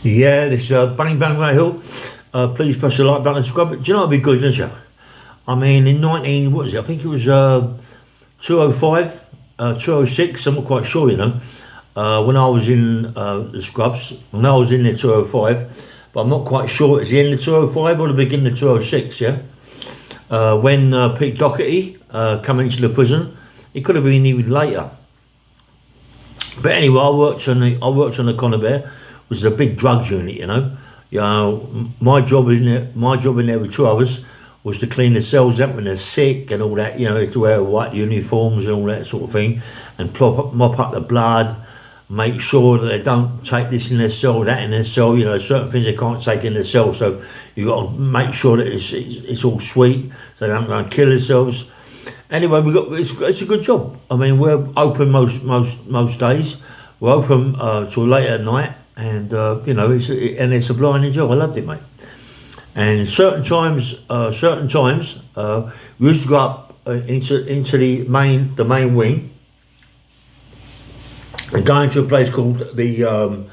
Yeah, this Bang Bang Ray Hill. Please press the like button and subscribe. Do you know it'd be good, don't you? I mean, in 19, what was it? I think it was 205, 206. I'm not quite sure, you know. When I was in the Scrubs, when I was in the 205, but I'm not quite sure it's the end of 205 or the beginning of 206. Yeah. When Pete Doherty come into the prison, it could have been even later. But anyway, I worked on the Conibear, which is a big drugs unit, you know. My job in there with two others was to clean the cells up when they're sick and all that, you know, to wear white uniforms and all that sort of thing, and mop up the blood, make sure that they don't take this in their cell, that in their cell, you know, certain things they can't take in their cell, so you got to make sure that it's all sweet, so they don't go and kill themselves. Anyway, it's a good job. I mean, we're open most days. We're open till late at night, and you know, it's a blinding job. I loved it, mate. And certain times, we used to go up into the main wing, and going to a place called the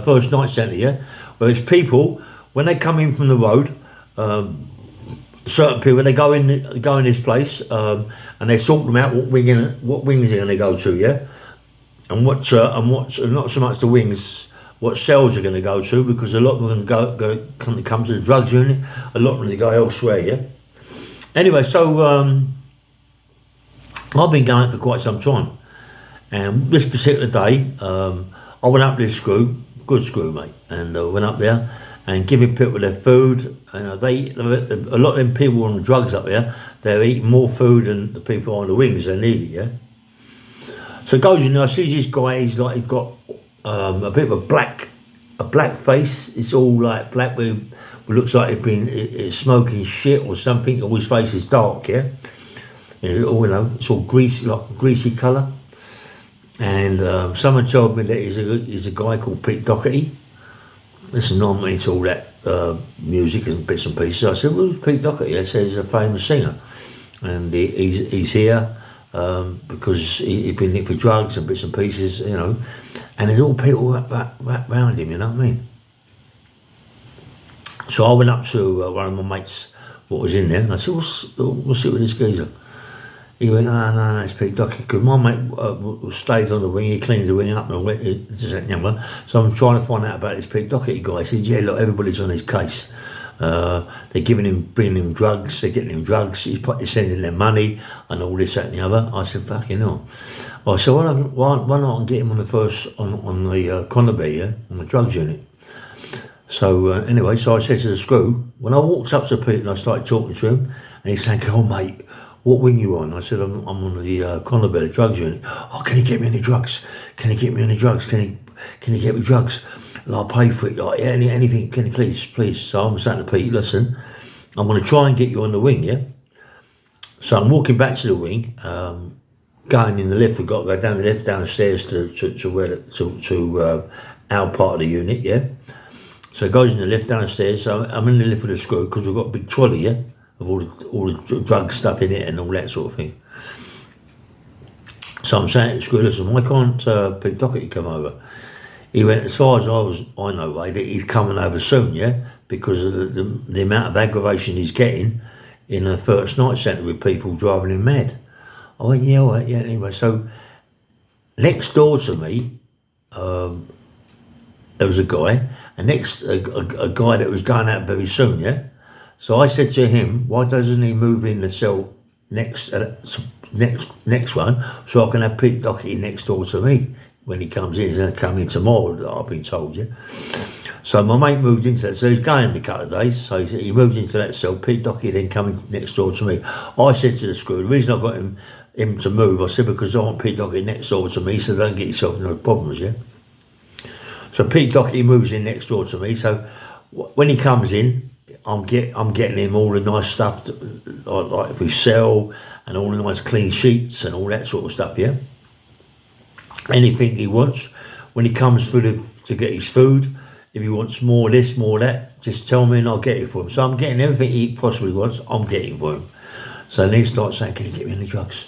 first night centre, yeah, where it's people when they come in from the road. Certain people they go in this place and they sort them out what wings they're going to go to, yeah, and what not so much the wings, what cells are going to go to, because a lot of them come to the drugs unit, a lot of them go elsewhere, yeah. Anyway, so I've been going for quite some time, and this particular day I went up this good screw, mate, and went up there and giving people their food. And a lot of them people on the drugs up there, they're eating more food than the people on the wings. They need it, yeah. So it goes in there. I see this guy. He's got a bit of a black face. It's all like black. It looks like he's been smoking shit or something. All his face is dark, yeah. You know, it's all greasy, like a greasy colour. And someone told me that he's a guy called Pete Doherty. Listen, I'm into all that music and bits and pieces. I said, well, who's Pete Doherty? I said, he's a famous singer. And he's here because he's been in for drugs and bits and pieces, you know. And there's all people wrapped around him, you know what I mean? So I went up to one of my mates, what was in there, and I said, what's it with this geezer? He went, no, it's Pete Doherty. Because my mate stayed on the wing, he cleaned the wing up and all that. So I'm trying to find out about this Pete Doherty guy. He said, yeah, look, everybody's on his case. They're bringing him drugs, they're getting him drugs, he's sending them money and all this, that and the other. I said, fucking hell. Well, so why not get him on the Conibear, yeah, on the drugs unit? So anyway, so I said to the screw, when I walked up to Pete and I started talking to him, and he's saying, oh mate, what wing you on? I said, I'm on the Conibear drugs unit. Oh, can you get me any drugs? Can you get me any drugs? Can you get me drugs? And I'll pay for it. Like, yeah, anything, can you please? So I'm saying to Pete, listen, I'm going to try and get you on the wing, yeah? So I'm walking back to the wing, going in the lift. We've got to go down the lift, downstairs to our part of the unit, yeah? So it goes in the lift downstairs. So I'm in the lift with a screw because we've got a big trolley, yeah? Of all the drug stuff in it and all that sort of thing. So I'm saying to Screw, listen, why can't Pete Doherty come over? He went, as far as I know, that he's coming over soon, yeah? Because of the amount of aggravation he's getting in a first night centre with people driving him mad. I went, yeah, all right, yeah, anyway. So next door to me, there was a guy, and a guy that was going out very soon, yeah? So I said to him, why doesn't he move in the cell next one, so I can have Pete Doherty next door to me when he comes in? He's going to come in tomorrow, I've been told, yeah. So my mate moved into that, so he's going in a couple of days, so he moved into that cell. Pete Doherty then coming next door to me. I said to the screw, the reason I got him to move, I said, because I want Pete Doherty next door to me, so don't get yourself in no problems, yeah. So Pete Doherty moves in next door to me, so when he comes in, I'm getting him all the nice stuff, like if we sell, and all the nice clean sheets and all that sort of stuff, yeah. Anything he wants. When he comes through to get his food, if he wants more this, more that, just tell me and I'll get it for him. So I'm getting everything he possibly wants, I'm getting for him. So then he starts saying, can you get me any drugs?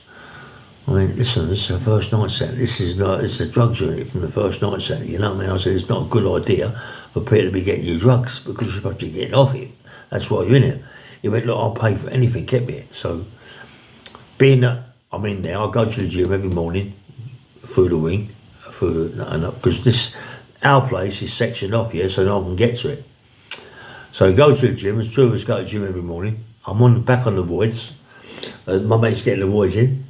I mean, listen, this is a first night centre. This is the drugs unit from the first night centre. You know what I mean? I said, it's not a good idea for people to be getting you drugs because you're supposed to be getting off it. That's why you're in it. He went, look, I'll pay for anything, get me it. So, being that I'm in there, I go to the gym every morning through the wing, because our place is sectioned off, yeah, so no one can get to it. So I go to the gym, there's 2 of us go to the gym every morning. I'm back on the voids. My mate's getting the voids in.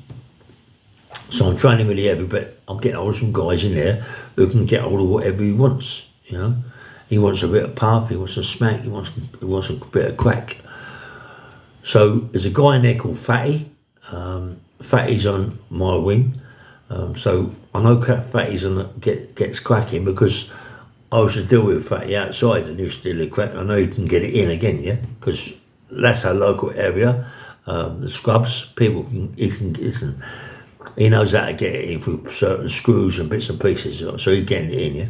So I'm training really heavy, but I'm getting hold of some guys in there who can get hold of whatever he wants, you know. He wants a bit of puff, he wants some smack, he wants a bit of crack. So there's a guy in there called Fatty. Fatty's on my wing. So I know Fatty's gets cracking because I used to deal with Fatty outside and he used to deal with crack. I know he can get it in again, yeah, because that's our local area. The scrubs, listen, he knows how to get it in through certain screws and bits and pieces, so he's getting it in, yeah.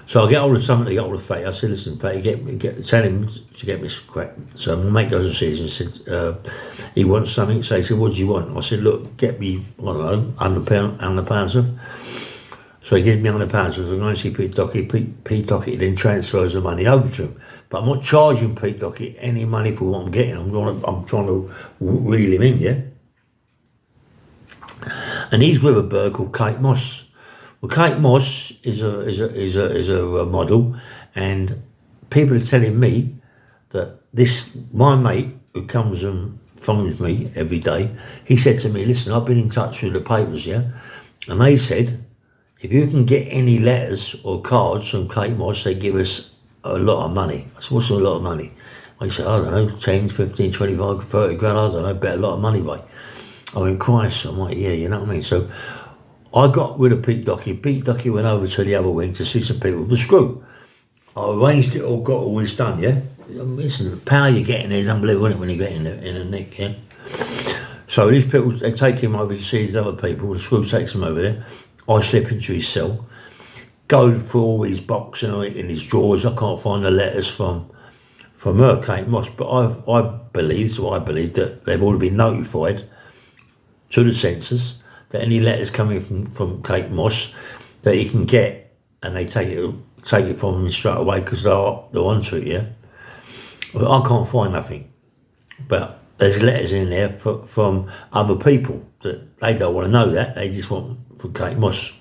So I get hold of something to get hold of Fatty. I said, listen, Fatty, tell him to get me some crack. So my mate goes and sees him and said, he wants something. So he said, what do you want? I said, look, get me, I don't know, £100 worth. So he gives me £100 worth. I'm going to see Pete Doherty. Pete Doherty then transfers the money over to him. But I'm not charging Pete Doherty any money for what I'm getting. I'm trying to reel him in, yeah? And he's with a bird called Kate Moss. Well, Kate Moss is a model, and people are telling me that my mate who comes and phones me every day, he said to me, listen, I've been in touch with the papers, yeah, and they said, if you can get any letters or cards from Kate Moss, they give us a lot of money. I said, what's a lot of money? I said, I don't know, 10, 15, 25, 30 grand, I don't know, bet a lot of money, mate. I went, Christ, I'm like, yeah, you know what I mean? So I got rid of Pete Doherty. Pete Doherty went over to the other wing to see some people with the screw. I arranged it all, got all this done, yeah? Listen, the power you're getting there is unbelievable, isn't it, when you get in the neck, yeah? So these people, they take him over to see these other people, the screw takes him over there. I slip into his cell, go through all his boxes in his drawers. I can't find the letters from her, Kate Moss, but I believe that they've already been notified to the censors that any letters coming from Kate Moss that he can get, and they take it from him straight away because they're onto it, yeah. Well, I can't find nothing, but there's letters in there from other people that they don't want to know that, they just want from Kate Moss.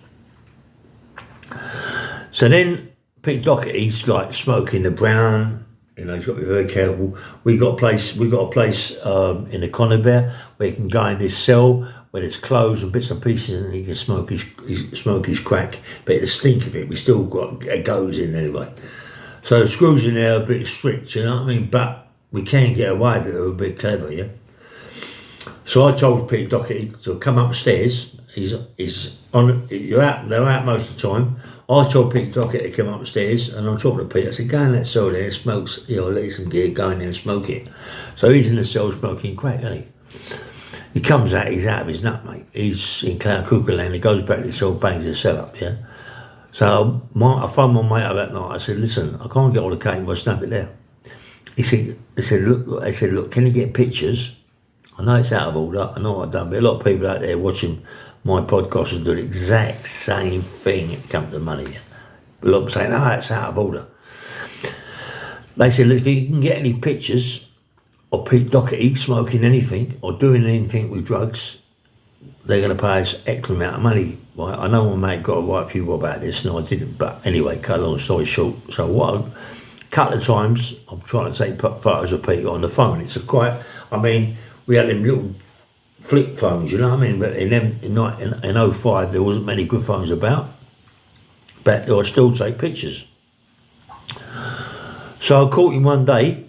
So then Pete Doherty's like smoking the brown, you know, he's got to be very careful. We got a place in the Conibear where he can go in this cell where there's clothes and bits and pieces and he can smoke his crack, but the stink of it, we still got, it goes in anyway. So the screws in there are a bit strict, you know what I mean? But we can get away with it, we're a bit clever, yeah? So I told Pete Doherty to come upstairs. They're out most of the time. I told Pete Doherty to come upstairs and I'm talking to Pete. I said, go in that cell there and smoke, let some gear, go in there and smoke it. So he's in the cell smoking crack, isn't he? He comes out, he's out of his nut, mate. He's in Cloud Cuckoo Land, he goes back to the cell, bangs the cell up, yeah? So I phoned my mate up that night. I said, listen, I can't get all the cane, but snap it there. He said, look, can you get pictures? I know it's out of order, I know what I've done, but a lot of people out there watching my podcast will do the exact same thing when it comes to money. A lot of them saying, no, it's out of order. They said, look, if you can get any pictures of Pete Doherty smoking anything or doing anything with drugs, they're going to pay us X amount of money. Right? I know my mate got to write a few more about this, and I didn't, but anyway, cut a long story short. So a couple of times, I'm trying to take photos of Pete on the phone. It's we had them little flip phones, you know what I mean? But in 05, there wasn't many good phones about, but I still take pictures. So I caught him one day,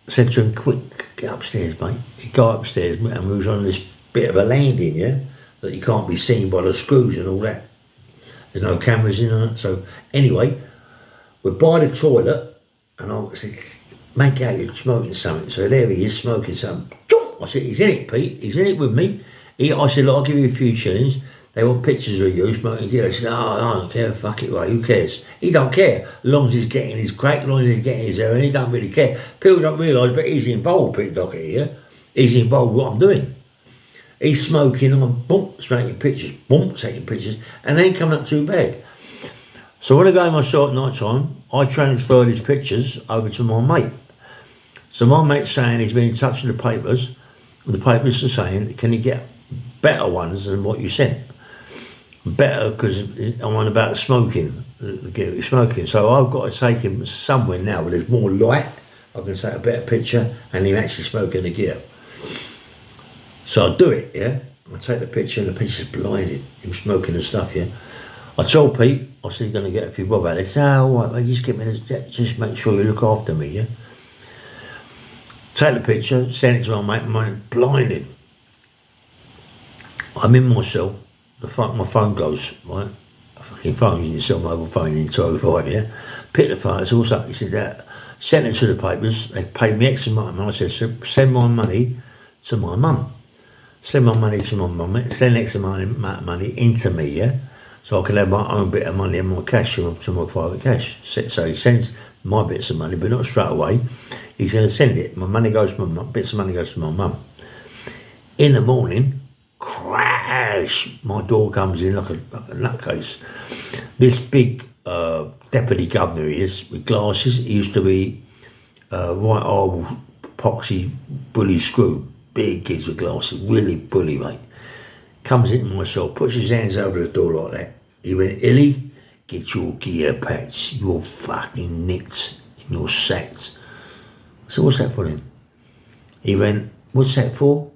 said to him, quick, get upstairs, mate. He got upstairs, and we was on this bit of a landing, yeah, that you can't be seen by the screws and all that. There's no cameras in on it. So anyway, we're by the toilet, and I said, make out you're smoking something. So there he is, smoking something. I said, he's in it, Pete. He's in it with me. I said, look, I'll give you a few shillings. They want pictures of you smoking. I said, I don't care. Fuck it, right? Who cares? He don't care. As long as he's getting his crack, as long as he's getting his heroin, he don't really care. People don't realise, but he's involved, Pete Doherty, yeah? He's involved with what I'm doing. He's smoking, I'm boom, taking pictures, boom, taking pictures, and they ain't coming up too bad. So when I go in my cell at night time, I transfer these pictures over to my mate. So my mate's saying he's been in touch with the papers. The papers are saying, can you get better ones than what you sent? Better, because I'm on about smoking, smoking. So I've got to take him somewhere now where there's more light. I can take a better picture and him actually smoking the gear. So I do it, yeah. I take the picture and the picture's blinded. Him smoking the stuff, yeah. I told Pete, I said, you're going to get a few bob out of it. He said, oh, all right, just get me just make sure you look after me, yeah. Take the picture, send it to my mate, blinded. I'm in my cell, my phone goes, right? A fucking phone, you can sell mobile phone in 205, yeah? Pick the phone, it's all up. He said, send it to the papers, they paid me X amount of money. I said, send my money to my mum. Send my money to my mum, send X amount of money into me, yeah? So I can have my own bit of money and my cash to my private cash. So he sends my bits of money, but not straight away. He's going to send it. My money goes to my mum, bits of money goes to my mum. In the morning, crash, my door comes in like a nutcase. This big deputy governor he is, with glasses. He used to be right horrible, poxy, bully screw. Big kids with glasses, really bully, mate. Comes into my cell, puts his hands over the door like that. He went, Illy, get your gear patch. You're fucking nicked and you're sacked. So what's that for then? He went, what's that for?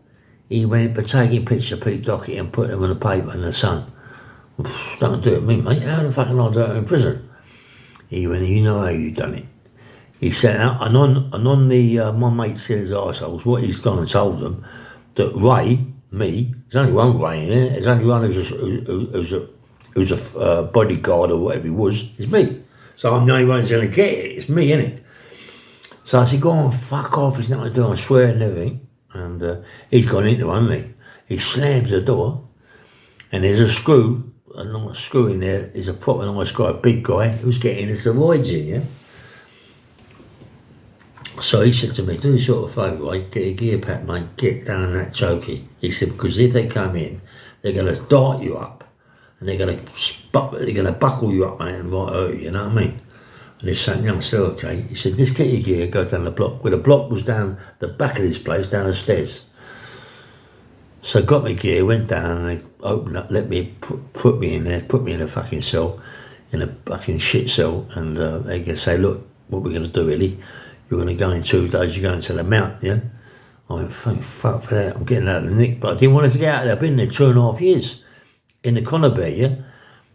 He went, for taking pictures of Pete Doherty and putting them in the paper in the sun. Don't do it to me, mate. How the fuck can I do it in prison? He went, you know how you done it. He said, and on the, my mate said his arseholes, what he's gone and told them, that Ray, me, there's only one Ray in there, there's only one who's a bodyguard or whatever he was, it's me. So I'm the only one who's going to get it, it's me, innit? So I said, go on, fuck off, he's not going to do it, I swear and everything. And he's gone into one, hasn't he? He slams the door, and there's a screw, a nice screw in there, there's a proper nice guy, a big guy, who's getting his roids in, yeah? So he said to me, do sort of favour, right? Get a gear pack, mate, get down that chokey. He said, because if they come in, they're going to dart you up, and they're going to buckle you up, mate, and right hurt you, you know what I mean? And he's saying, I said, okay. He said, just get your gear, go down the block. Well, the block was down the back of this place, down the stairs. So I got my gear, went down, and they opened up, let me put me in there, put me in a fucking cell, in a fucking shit cell, and they can say, look, what we're going to do, really? You're going to go in 2 days, you're going to the Mount, yeah? I went, fuck for that, I'm getting out of the nick. But I didn't want to get out of there. I've been there 2.5 years in the Conibear, yeah?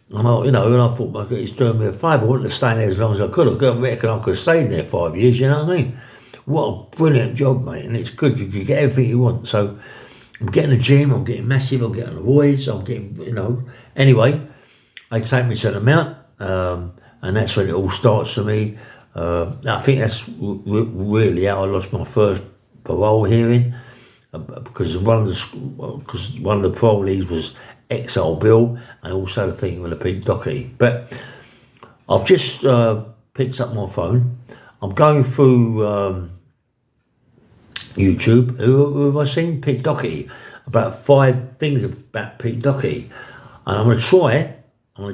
And I thought, okay, he's doing me a favour. I wanted to stay in there as long as I could. I reckon I could have stayed there 5 years, you know what I mean? What a brilliant job, mate, and it's good. You can get everything you want. So I'm getting the gym, I'm getting massive, I'm getting the voids, I'm getting, Anyway, they take me to the Mount, and that's when it all starts for me. I think that's really how I lost my first parole hearing, because one of the parolees was Exile Bill, and also the thing with the Pete Doherty. But I've just picked up my phone. I'm going through YouTube. Who have I seen? Pete Doherty. About 5 things about Pete Doherty, and I'm going to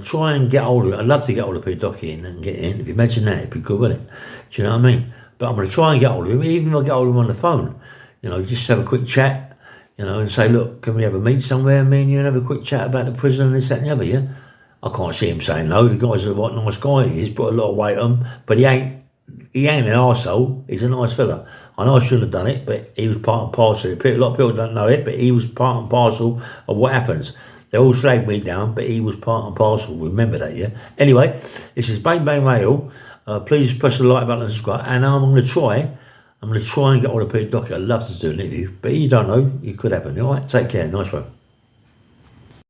try and get hold of it. I'd love to get hold of Pete Doherty and get an interview. Imagine that, it'd be good, wouldn't it? Do you know what I mean? But I'm going to try and get hold of him, even if I get hold of him on the phone. Just have a quick chat, and say, look, can we have a meet somewhere, me and you, and have a quick chat about the prison and this, that and the other, yeah? I can't see him saying no. The guy's a right nice guy. He's put a lot of weight on, but he ain't an arsehole. He's a nice fella. I know I shouldn't have done it, but he was part and parcel. A lot of people don't know it, but he was part and parcel of what happens. They all slagged me down, but he was part and parcel. Remember that, yeah? Anyway, this is Bang Bang Radio. Please press the like button and subscribe. And I'm going to try and get hold of Pete Doherty. I'd love to do an interview, but you don't know. It could happen. All right, take care. Nice one.